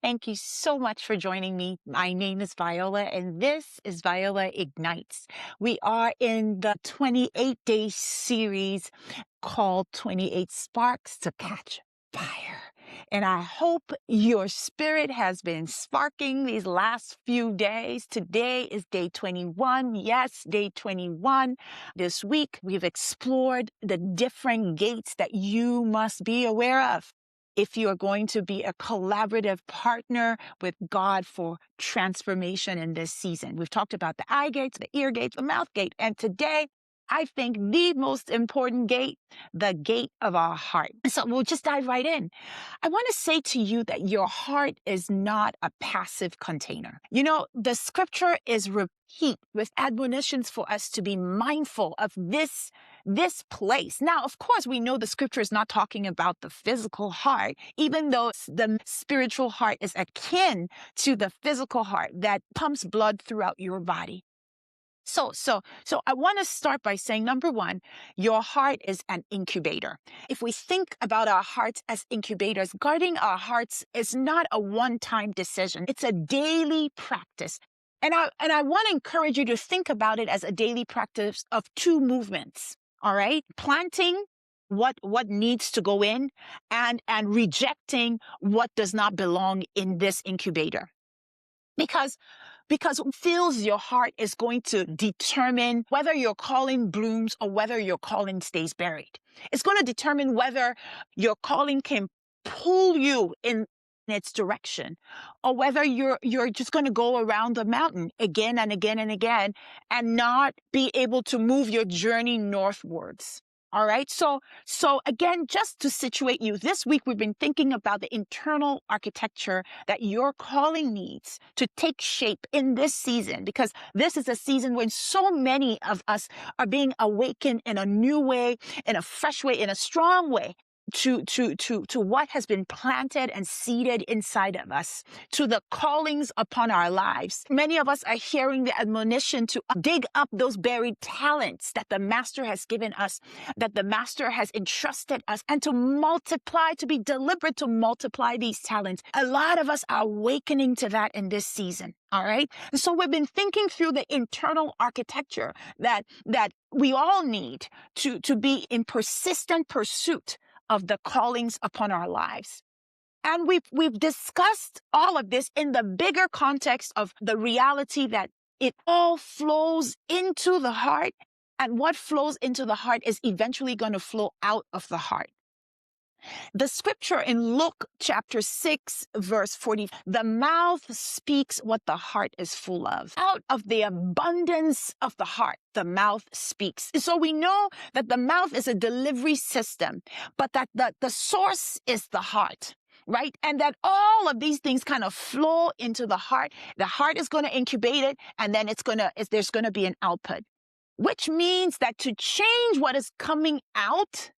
Thank you so much for joining me. My name is Viola, and this is Viola Ignites. We are in the 28-day series called 28 Sparks to Catch Fire. And I hope your spirit has been sparking these last few days. Today is day 21. Yes, day 21. This week, we've explored the different gates that you must be aware of if you are going to be a collaborative partner with God for transformation in this season. We've talked about the eye gates, the ear gates, the mouth gate. And today, I think the most important gate, the gate of our heart. So we'll just dive right in. I want to say to you that your heart is not a passive container. You know, the scripture is replete with admonitions for us to be mindful of this place. Now, of course, we know the scripture is not talking about the physical heart, even though the spiritual heart is akin to the physical heart that pumps blood throughout your body. So I want to start by saying, number one, your heart is an incubator. If we think about our hearts as incubators, guarding our hearts is not a one-time decision. It's a daily practice. And I want to encourage you to think about it as a daily practice of two movements. All right? Planting what needs to go in and rejecting what does not belong in this incubator. Because what fills your heart is going to determine whether your calling blooms or whether your calling stays buried. It's going to determine whether your calling can pull you in its direction, or whether you're just going to go around the mountain again and again and again and not be able to move your journey northwards. All right. So again, just to situate you, this week we've been thinking about the internal architecture that your calling needs to take shape in this season, because this is a season when so many of us are being awakened in a new way, in a fresh way, in a strong way, to what has been planted and seeded inside of us, to the callings upon our lives. Many of us are hearing the admonition to dig up those buried talents that the Master has given us, that the Master has entrusted us, and to multiply, to be deliberate to multiply these talents. A lot of us are awakening to that in this season. All right. And so we've been thinking through the internal architecture that we all need to be in persistent pursuit of the callings upon our lives. And we've discussed all of this in the bigger context of the reality that it all flows into the heart, and what flows into the heart is eventually going to flow out of the heart. The scripture in Luke chapter 6, verse 40, the mouth speaks what the heart is full of. Out of the abundance of the heart, the mouth speaks. So we know that the mouth is a delivery system, but that the source is the heart. Right? And that all of these things kind of flow into the heart. The heart is going to incubate it, and then there's going to be an output, which means that to change what is coming out,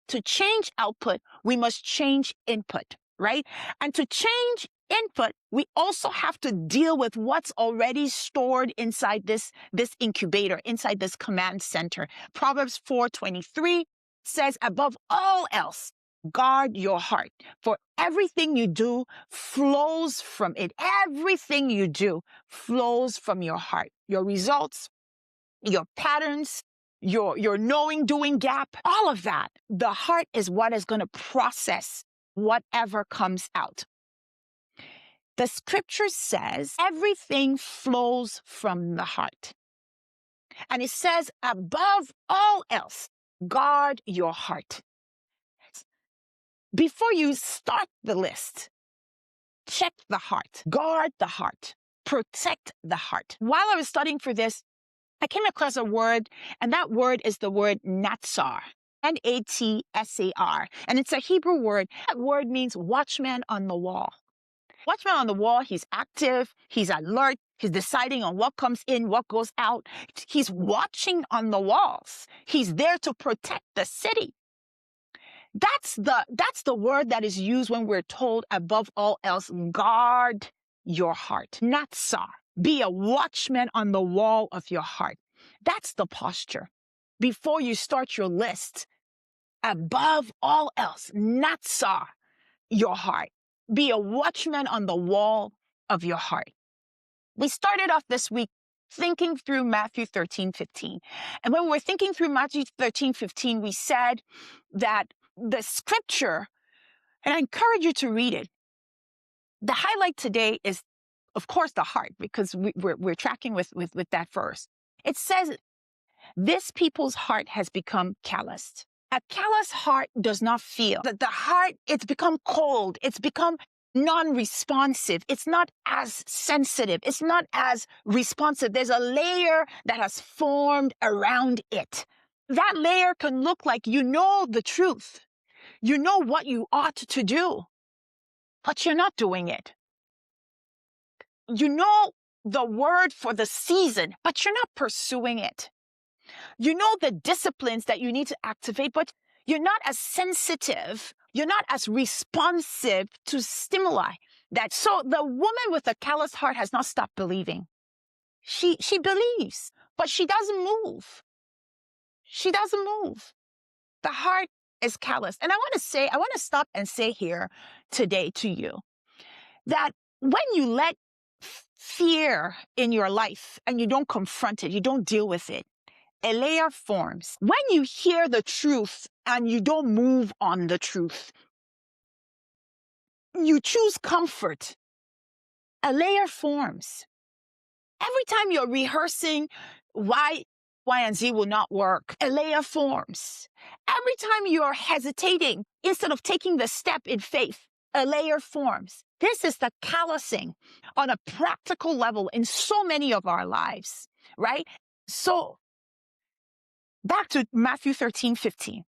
to change output, we must change input, right? And to change input, we also have to deal with what's already stored inside this incubator, inside this command center. Proverbs 4:23 says, above all else, guard your heart, for everything you do flows from it. Everything you do flows from your heart. Your results, your patterns, your knowing, doing gap, all of that. The heart is what is going to process whatever comes out. The scripture says everything flows from the heart. And it says, above all else, guard your heart. Before you start the list, check the heart, guard the heart, protect the heart. While I was studying for this, I came across a word, and that word is the word natsar, Natsar. And it's a Hebrew word. That word means watchman on the wall. Watchman on the wall, he's active, he's alert, he's deciding on what comes in, what goes out. He's watching on the walls. He's there to protect the city. That's the word that is used when we're told, above all else, guard your heart. Natsar. Be a watchman on the wall of your heart. That's the posture. Before you start your list, above all else, natsar your heart. be a watchman on the wall of your heart. We started off this week thinking through Matthew 13:15. And when we're thinking through Matthew 13:15, we said that the scripture, and I encourage you to read it. The highlight today is, of course, the heart, because we're tracking with that verse. It says, this people's heart has become calloused. A callous heart does not feel. The heart, it's become cold. It's become non-responsive. It's not as sensitive. It's not as responsive. There's a layer that has formed around it. That layer can look like you know the truth. You know what you ought to do, but you're not doing it. You know the word for the season, but you're not pursuing it. You know the disciplines that you need to activate, but you're not as sensitive. You're not as responsive to stimuli. So the woman with a callous heart has not stopped believing. She believes, but she doesn't move. She doesn't move. The heart is callous. And I want to stop and say here today to you that when you let fear in your life and you don't confront it, you don't deal with it, a layer forms. When you hear the truth and you don't move on the truth, you choose comfort, a layer forms. Every time you're rehearsing why Y and Z will not work, a layer forms. Every time you're hesitating, instead of taking the step in faith, a layer forms. This is the callousing on a practical level in so many of our lives, right? So back to Matthew 13:15.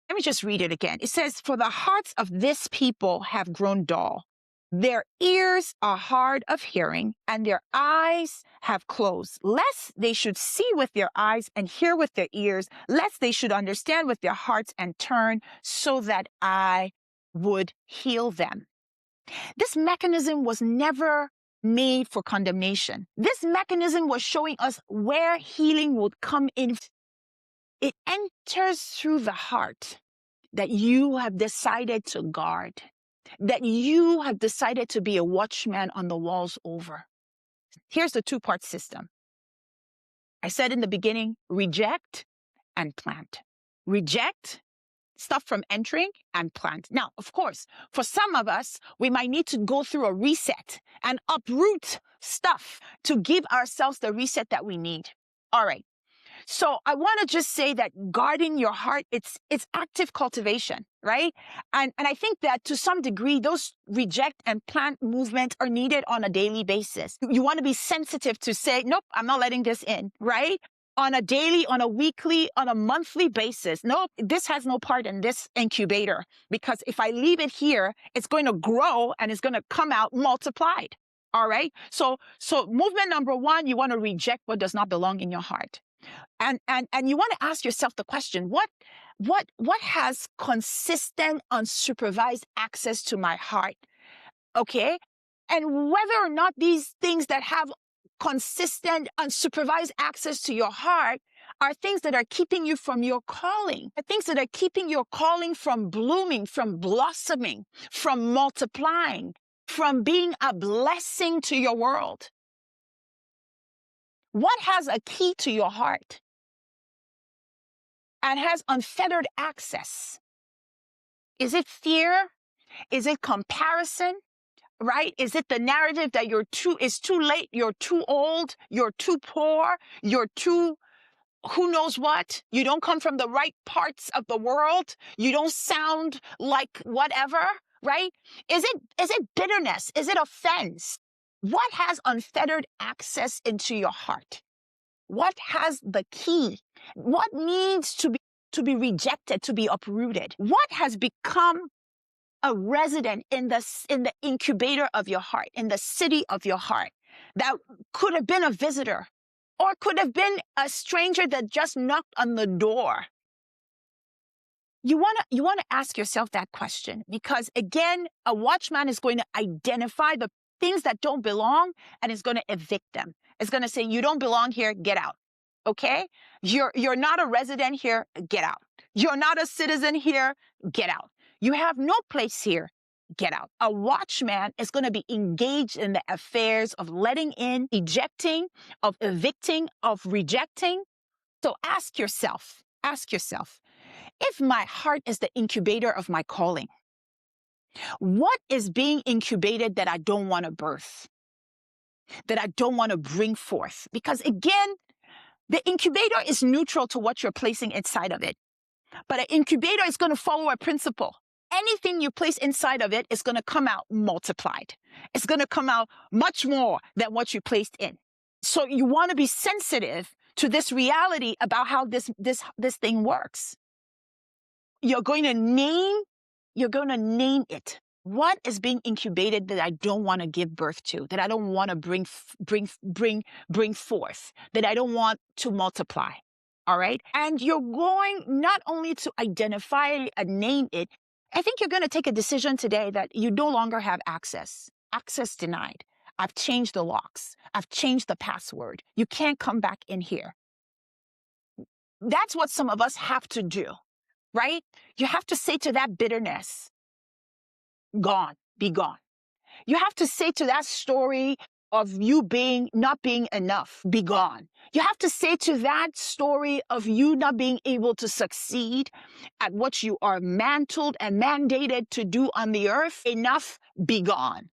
Let me just read it again. It says, for the hearts of this people have grown dull. Their ears are hard of hearing, and their eyes have closed, lest they should see with their eyes and hear with their ears, lest they should understand with their hearts and turn, so that I would heal them. This mechanism was never made for condemnation. This mechanism was showing us where healing would come in. It enters through the heart that you have decided to guard, that you have decided to be a watchman on the walls over. Here's the two-part system. I said in the beginning, reject and plant. Reject stuff from entering and plant. Now, of course, for some of us, we might need to go through a reset and uproot stuff to give ourselves the reset that we need. All right. So I want to just say that guarding your heart, it's active cultivation, right? And I think that to some degree, those reject and plant movements are needed on a daily basis. You want to be sensitive to say, nope, I'm not letting this in, right? On a daily, on a weekly, on a monthly basis. Nope, this has no part in this incubator, because if I leave it here, it's going to grow and it's going to come out multiplied. All right. So movement number one, you want to reject what does not belong in your heart. And you want to ask yourself the question, what has consistent, unsupervised access to my heart? Okay. And whether or not these things that have consistent, unsupervised access to your heart are things that are keeping you from your calling, are things that are keeping your calling from blooming, from blossoming, from multiplying, from being a blessing to your world. What has a key to your heart and has unfettered access? Is it fear? Is it comparison? Right? Is it the narrative that it's too late, you're too old, you're too poor, you're too who knows what? You don't come from the right parts of the world. You don't sound like whatever, right? Is it bitterness? Is it offense? What has unfettered access into your heart? What has the key? What needs to be rejected, to be uprooted? What has become a resident in the incubator of your heart, in the city of your heart, that could have been a visitor or could have been a stranger that just knocked on the door? You want to ask yourself that question, because again, a watchman is going to identify the things that don't belong and is going to evict them. It's going to say, you don't belong here, get out. Okay? You're not a resident here, get out. You're not a citizen here, get out. You have no place here. get out. A watchman is going to be engaged in the affairs of letting in, ejecting, of evicting, of rejecting. So ask yourself, if my heart is the incubator of my calling, what is being incubated that I don't want to birth, that I don't want to bring forth? Because again, the incubator is neutral to what you're placing inside of it. But an incubator is going to follow a principle. Anything you place inside of it is going to come out multiplied. It's going to come out much more than what you placed in. So you want to be sensitive to this reality about how this thing works. You're going to name it. What is being incubated that I don't want to give birth to, that I don't want to bring forth, that I don't want to multiply? All right. And you're going not only to identify and name it, I think you're going to take a decision today that you no longer have access. Access denied. I've changed the locks. I've changed the password. You can't come back in here. That's what some of us have to do, right? You have to say to that bitterness, gone, be gone. You have to say to that story of you not being enough, be gone. You have to say to that story of you not being able to succeed at what you are mantled and mandated to do on the earth, enough, be gone.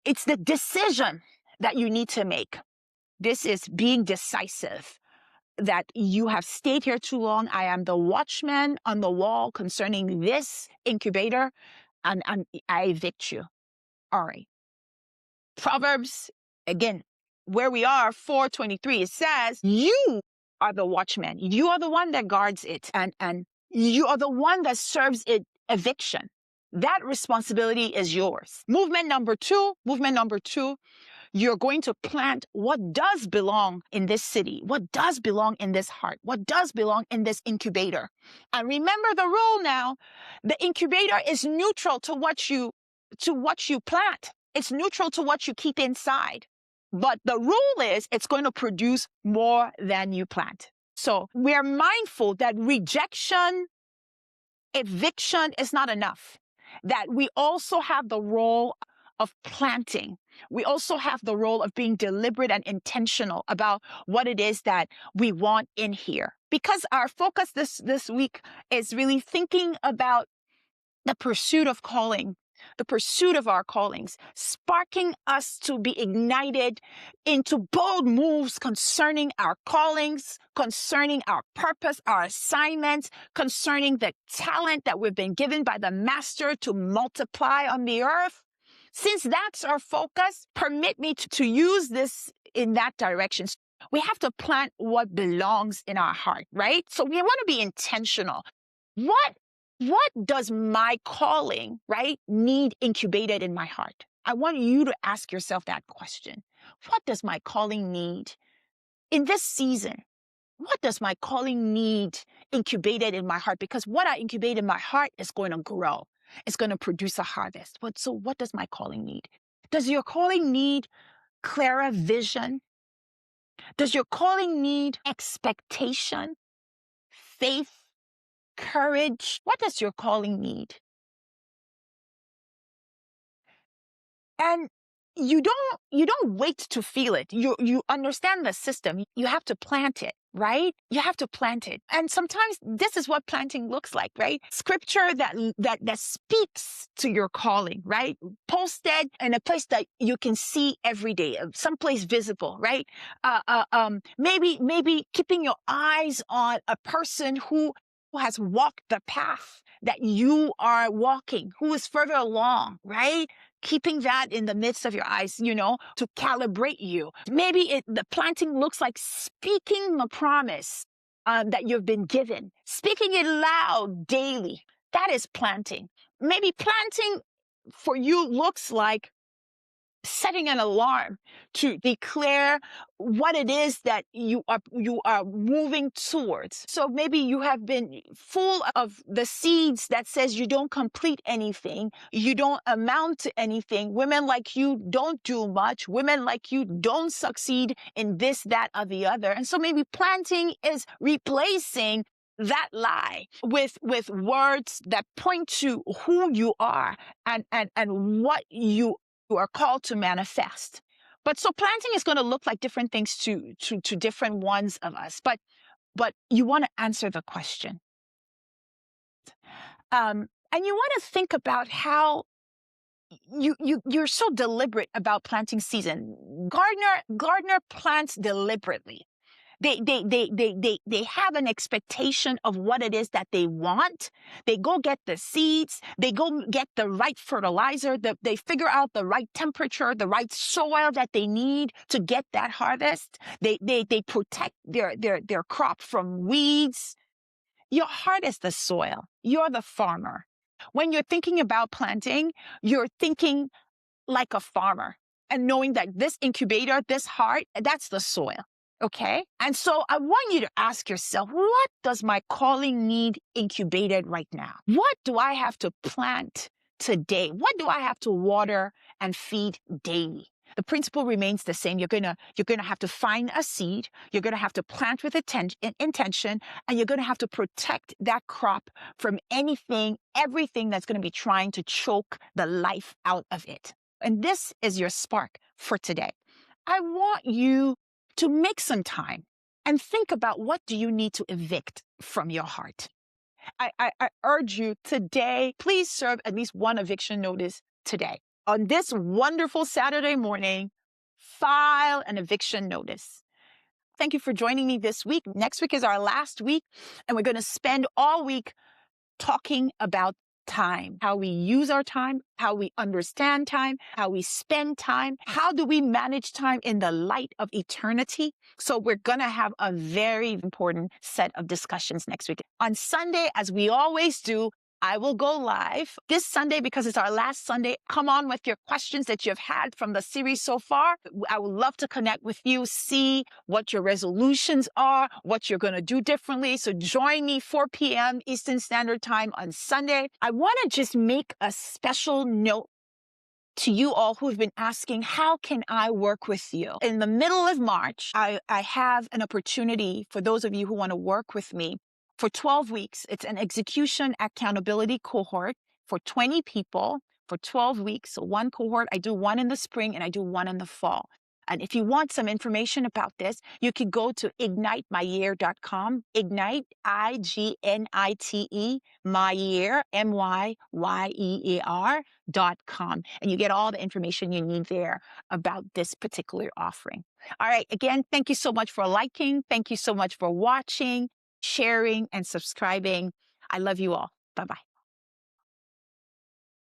It's the decision that you need to make. This is being decisive, that you have stayed here too long. I am the watchman on the wall concerning this incubator, and I evict you. All right. Proverbs, again, where we are, 4:23, it says, you are the watchman. You are the one that guards it, and you are the one that serves it eviction. That responsibility is yours. Movement number two, you're going to plant what does belong in this city, what does belong in this heart, what does belong in this incubator. And remember the rule now, the incubator is neutral to what you plant. It's neutral to what you keep inside. But the rule is it's going to produce more than you plant. So we're mindful that rejection, eviction is not enough, that we also have the role of planting. We also have the role of being deliberate and intentional about what it is that we want in here. Because our focus this week is really thinking about the pursuit of calling, the pursuit of our callings, sparking us to be ignited into bold moves concerning our callings, concerning our purpose, our assignments, concerning the talent that we've been given by the Master to multiply on the earth. Since that's our focus, permit me to use this in that direction. We have to plant what belongs in our heart, right? So we want to be intentional. What does my calling, right, need incubated in my heart? I want you to ask yourself that question. What does my calling need in this season? What does my calling need incubated in my heart? Because what I incubate in my heart is going to grow. It's going to produce a harvest. So what does my calling need? Does your calling need clearer vision? Does your calling need expectation, faith, courage? What does your calling need? And you don't wait to feel it. You understand the system. You have to plant it, right? You have to plant it. And sometimes this is what planting looks like, right? Scripture that speaks to your calling, right? Posted in a place that you can see every day, someplace visible, right? Maybe keeping your eyes on a person who has walked the path that you are walking, who is further along, right? Keeping that in the midst of your eyes, to calibrate you. Maybe the planting looks like speaking the promise that you've been given, speaking it loud daily. That is planting. Maybe planting for you looks like setting an alarm to declare what it is that you are moving towards. So maybe you have been full of the seeds that says you don't complete anything, you don't amount to anything. Women like you don't do much. Women like you don't succeed in this, that, or the other. And so maybe planting is replacing that lie with words that point to who you are and what you are called to manifest. But so planting is going to look like different things to different ones of us. But you want to answer the question. And you want to think about how you're so deliberate about planting season. Gardener plants deliberately. They have an expectation of what it is that they want. They go get the seeds. They go get the right fertilizer. They figure out the right temperature, the right soil that they need to get that harvest. They protect their crop from weeds. Your heart is the soil. You're the farmer. When you're thinking about planting, you're thinking like a farmer and knowing that this incubator, this heart, that's the soil. Okay. And so I want you to ask yourself, what does my calling need incubated right now? What do I have to plant today? What do I have to water and feed daily? The principle remains the same. You're gonna have to find a seed. You're gonna have to plant with intention, and you're gonna have to protect that crop from everything that's gonna be trying to choke the life out of it. And this is your spark for today. I want you to make some time and think about, what do you need to evict from your heart? I urge you today, please serve at least one eviction notice today. On this wonderful Saturday morning, file an eviction notice. Thank you for joining me this week. Next week is our last week, and we're going to spend all week talking about time, how we use our time, how we understand time, how we spend time, how do we manage time in the light of eternity. So we're going to have a very important set of discussions next week. On Sunday, as we always do, I will go live this Sunday because it's our last Sunday. Come on with your questions that you've had from the series so far. I would love to connect with you, see what your resolutions are, what you're going to do differently. So join me 4 p.m. Eastern Standard Time on Sunday. I want to just make a special note to you all who have been asking, how can I work with you? In the middle of March, I have an opportunity for those of you who want to work with me for 12 weeks. It's an execution accountability cohort for 20 people for 12 weeks. So one cohort, I do one in the spring and I do one in the fall. And if you want some information about this, you can go to ignitemyear.com, ignite, I-G-N-I-T-E, myear, MYYEAR.com. And you get all the information you need there about this particular offering. All right. Again, thank you so much for liking. Thank you so much for watching, sharing, and subscribing. I love you all. Bye-bye.